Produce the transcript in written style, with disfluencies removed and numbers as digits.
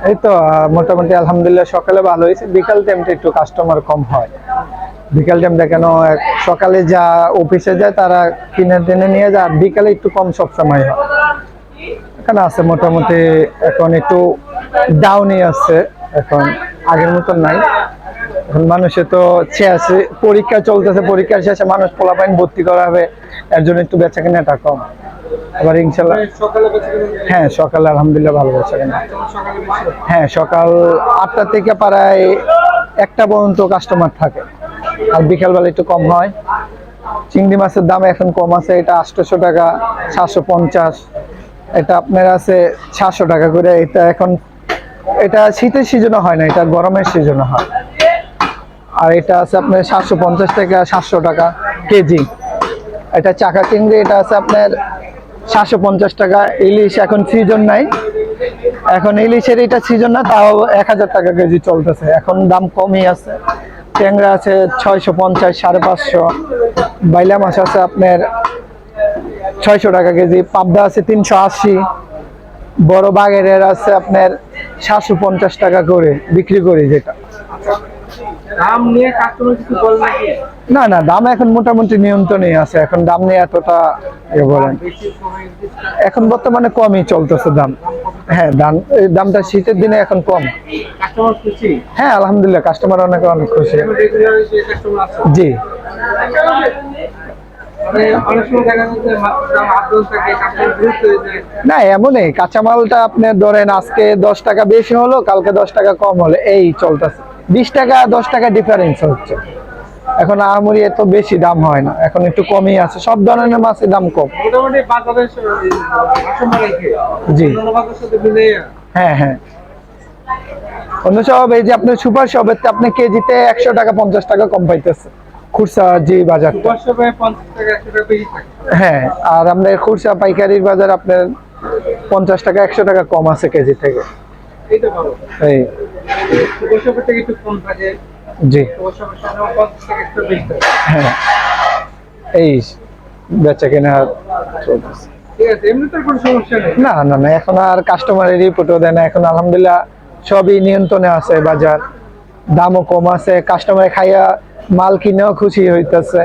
এই তো মোটামুটি আলহামদুলিল্লাহ সকালে ভালো হয়েছে, বিকাল টাইমটা একটু কাস্টমার কম হয়। বিকাল টাইমটা কেন, সকালে যা অফিসে যায় তারা কিনে টেনে নিয়ে যায়, বিকালে একটু কম সবসময় হয়। এখানে আছে মোটামুটি এখন একটু ডাউনই আছে, এখন আগের মতন নাই। এখন মানুষের তো আছে, পরীক্ষা চলতেছে, পরীক্ষার শেষে মানুষ পোলাপাইন ভর্তি করা হবে, এর জন্য একটু বেচা কেনাটা কম। আবার ইনশাল্লাহ হ্যাঁ সকালে আলহামদুলিল্লাহ ভালো বেচা কেনা। হ্যাঁ সকাল 8টা থেকে প্রায় 1টা পর্যন্ত কাস্টমার থাকে, আর বিকালবেলা একটু কম হয়। চিংড়ি মাছের দাম এখন কম আছে, এটা 800 টাকা, 750। এটা আপনার আছে 700 টাকা করে। এটা এখন এটা শীতের সিজনে হয় না, এটা গরমের সিজনে হয়। আর এটা আছে আপনার 750 টাকা, 700 টাকা কেজি। এটা চাকা চিংড়ি, এটা আছে আপনার 750 টাকা। ইলিশ এখন সিজন নাই, এখন ইলিশের এটা সিজন না, তাও 1000 টাকা কেজি চলতেছে, এখন দাম কমই আছে। ট্যাংরা আছে 650, 550। বাইলা মাছ আছে আপনার 600 টাকা কেজি। পাবদা আছে 380। বড় বাগেরের আছে আপনার 750 টাকা করে বিক্রি করি। যেটা দাম নিয়ে কাস্টমার কিছু বলে নাকি? না না, দাম এখন মোটামুটি নিয়ন্ত্রণে আছে, এখন দাম নিয়ে এতটা বলেন। এখন বর্তমানে কমই চলতেছে দাম। হ্যাঁ দামটা শীতের দিনে এখন কম। কাস্টমার খুশি? হ্যাঁ আলহামদুলিল্লাহ, কাস্টমার অনেক খুশি। জি অনেক সময় দেখা যাচ্ছে দাম আদল থাকে, কাস্টমার বিরক্ত হয়ে যায়। না এমনই, কাঁচামালটা আপনি ধরেন আজকে 10 টাকা বেশি হলো, কালকে 10 টাকা কম হলো, এই চলতেছে। 20 টাকা 10 টাকা ডিফারেন্স হচ্ছে। এখন আমরি এত বেশি দাম হয় না, এখন একটু কমই আছে, সব ধরনের মাছের দাম কম। মোটামুটি বাজারের ভারসাম্য রেখে জি অন্যান্য বাজারের সাথে মিলে। হ্যাঁ হ্যাঁ, অন্য সব এই যে আপনার সুপার শপের আপনি কেজিতে 100 টাকা 50 টাকা কম পাইতেছে খুচরা যে বাজার। 50 টাকা 100 টাকা বেশি থাকে। হ্যাঁ, আর আপনার খুচরা পাইকারির বাজার আপনার 50 টাকা 100 টাকা কম আছে কেজি থেকে। এইটা ভালো, এই সুপার শপের থেকে একটু কম থাকে। জি সুপার শপের সাথে 50 টাকা একটু বেশি থাকে। হ্যাঁ, এই বেচা কেনা চলতেছে। ঠিক আছে, এমনি তো কোনো সমস্যা নেই। না না না, এখন আর কাস্টমারের রিপোর্টও দেয় না, এখন আলহামদুলিল্লাহ সবই নিয়ন্ত্রণে আছে বাজার, দামও কম আছে, কাস্টমার খাইয়া মাল কিনেও খুশি হইতেছে।